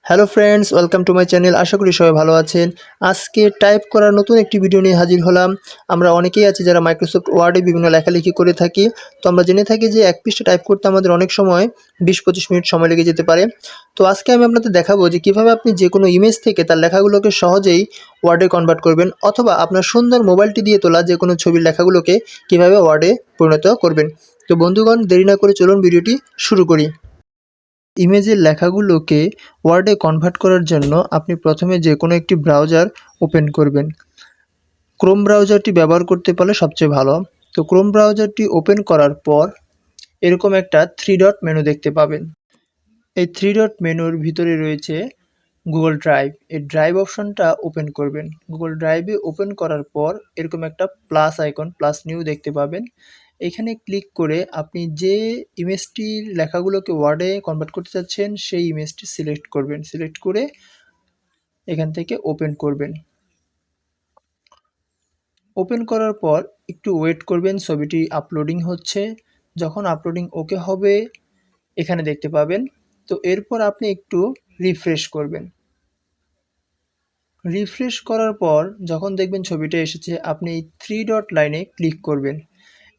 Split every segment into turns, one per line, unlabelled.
Hello friends, welcome to my channel. আশা করি সবাই ভালো আছেন। আজকে টাইপ করার নতুন একটি ভিডিও নিয়ে হাজির হলাম। আমরা অনেকেই আছি যারা মাইক্রোসফট ওয়ার্ডে বিভিন্ন লেখালেখি করে থাকি। তো আমরা জেনে থাকি যে এক পৃষ্ঠা টাইপ করতে আমাদের অনেক সময় 20-25 মিনিট সময় লেগে যেতে পারে। তো আজকে আমি আপনাদের দেখাবো যে কীভাবে আপনি যে কোনো ইমেজ থেকে তার লেখাগুলোকে সহজেই ওয়ার্ডে কনভার্ট করবেন, অথবা আপনার সুন্দর মোবাইলটি দিয়ে তোলা যে কোনো ছবির লেখাগুলোকে কীভাবে ওয়ার্ডে পরিণত করবেন। তো বন্ধুগণ, দেরি না করে চলুন ভিডিওটি শুরু করি। ইমেজের লেখাগুলোকে ওয়ার্ডে কনভার্ট করার জন্য আপনি প্রথমে যে কোনো একটি ব্রাউজার ওপেন করবেন। ক্রোম ব্রাউজারটি ব্যবহার করতে পারলে সবচেয়ে ভালো। তো ক্রোম ব্রাউজারটি ওপেন করার পর এরকম একটা 3 ডট মেনু দেখতে পাবেন। এই 3 ডট মেনুর ভিতরে রয়েছে গুগল ড্রাইভ। এই ড্রাইভ অপশনটা ওপেন করবেন। গুগল ড্রাইভে ওপেন করার পর এরকম একটা প্লাস আইকন, প্লাস নিউ দেখতে পাবেন। এখানে ক্লিক করে আপনি যে ইমেজটির লেখাগুলোকে ওয়ার্ডে কনভার্ট করতে চাচ্ছেন সেই ইমেজটি সিলেক্ট করবেন। সিলেক্ট করে এখান থেকে ওপেন করবেন। ওপেন করার পর একটু ওয়েট করবেন, ছবিটি আপলোডিং হচ্ছে। যখন আপলোডিং ওকে হবে এখানে দেখতে পাবেন। তো এরপর আপনি একটু রিফ্রেশ করবেন। রিফ্রেশ করার পর যখন দেখবেন ছবিটা এসেছে, আপনি এই 3 ডট লাইনে ক্লিক করবেন।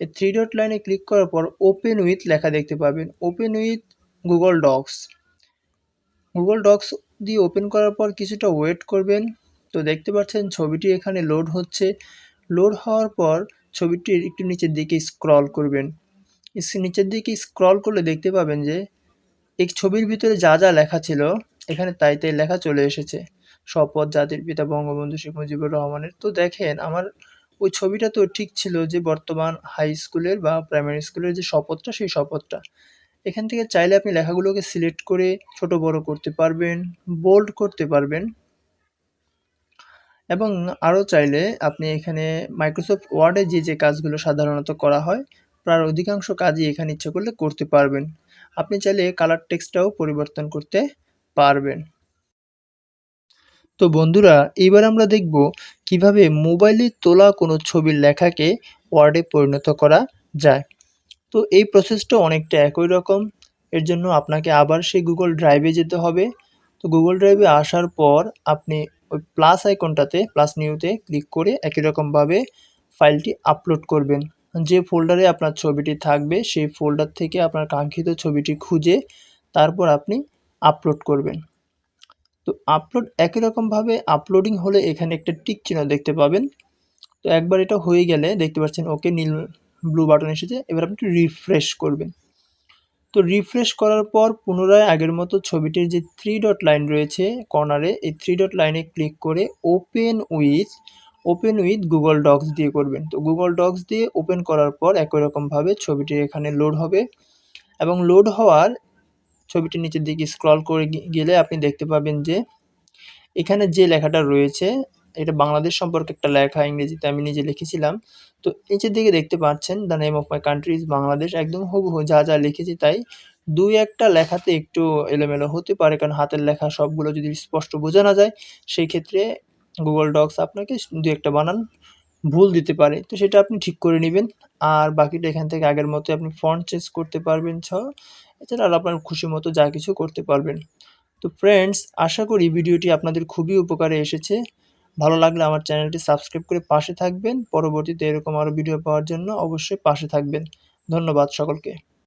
এই 3 ডট লাইনে ক্লিক করার পর ওপেন উইথ লেখা দেখতে পাবেন। Open with Google Docs. Google Docs দিয়ে ওপেন করার পর কিছুটা ওয়েট করবেন। তো দেখতে পাচ্ছেন ছবিটি এখানে লোড হচ্ছে। লোড হওয়ার পর ছবিটির একটু নিচের দিকে স্ক্রল করবেন। নিচের দিকে স্ক্রল করলে দেখতে পাবেন যে এই ছবির ভিতরে যা যা লেখা ছিল এখানে তাই তাই লেখা চলে এসেছে। শপথ জাতির পিতা বঙ্গবন্ধু শেখ মুজিবুর রহমানের। তো দেখেন আমার ওই ছবিটা তো ঠিক ছিল যে বর্তমান হাই স্কুলের বা প্রাইমারি স্কুলের যে শপথটা, সেই শপথটা। এখান থেকে চাইলে আপনি লেখাগুলোকে সিলেক্ট করে ছোট বড় করতে পারবেন, বোল্ড করতে পারবেন, এবং আরও চাইলে আপনি এখানে মাইক্রোসফট ওয়ার্ডে যে কাজগুলো সাধারণত করা হয় প্রায় অধিকাংশ কাজই এখানে ইচ্ছে করলে করতে পারবেন। আপনি চাইলে কালার টেক্সটটাও পরিবর্তন করতে পারবেন। তো বন্ধুরা, এইবার আমরা দেখব কিভাবে মোবাইলে তোলা কোনো ছবির লেখাকে ওয়ার্ডে পরিণত করা যায়। তো এই প্রসেসটা অনেকটা একই রকম। এর জন্য আপনাকে আবার সেই গুগল ড্রাইভে যেতে হবে। তো গুগল ড্রাইভে আসার পর আপনি ওই প্লাস আইকনটাতে, প্লাস নিউতে ক্লিক করে একই রকমভাবে ফাইলটি আপলোড করবেন। যে ফোল্ডারে আপনার ছবিটি থাকবে সেই ফোল্ডার থেকে আপনার কাঙ্ক্ষিত ছবিটি খুঁজে তারপর আপনি আপলোড করবেন। তো আপলোড একই রকমভাবে আপলোডিং হলে এখানে একটা টিক চিহ্ন দেখতে পাবেন। তো একবার এটা হয়ে গেলে দেখতে পাচ্ছেন ওকে নীল ব্লু বাটন এসেছে। এবার আপনি রিফ্রেশ করবেন। তো রিফ্রেশ করার পর পুনরায় আগের মতো ছবিটির যে 3 ডট লাইন রয়েছে কর্নারে, এই 3 ডট লাইনে ক্লিক করে ওপেন উইথ গুগল ডক্স দিয়ে করবেন। তো গুগল ডক্স দিয়ে ওপেন করার পর একই রকমভাবে ছবিটি এখানে লোড হবে, এবং লোড হওয়ার ছবিটির নিচের দিকে স্ক্রল করে গেলে আপনি দেখতে পাবেন যে এখানে যে লেখাটা রয়েছে এটা বাংলাদেশ সম্পর্কে একটা লেখা, ইংরেজিতে আমি নিজে লিখেছিলাম। তো নিচের দিকে দেখতে পাচ্ছেন the name of my country is Bangladesh. একদম হুবহু যা যা লিখেছি তাই। 2-1টা লেখাতে একটু এলোমেলো হতে পারে, কারণ হাতের লেখা সবগুলো যদি স্পষ্ট বোঝা না যায় সেই ক্ষেত্রে গুগল ডক্স আপনাকে 2-1টা বানান ভুল দিতে পারে। তো সেটা আপনি ঠিক করে নিবেন। আর বাকিটা এখান থেকে আগের মতো আপনি ফন্ট চেঞ্জ করতে পারবেন এছাড়া আর আপনার খুশি মতো যা কিছু করতে পারবেন। তো ফ্রেন্ডস, আশা করি ভিডিওটি আপনাদের খুবই উপকারে এসেছে। ভালো লাগলে আমার চ্যানেলটি সাবস্ক্রাইব করে পাশে থাকবেন। পরবর্তীতে এরকম আরও ভিডিও পাওয়ার জন্য অবশ্যই পাশে থাকবেন। ধন্যবাদ সকলকে।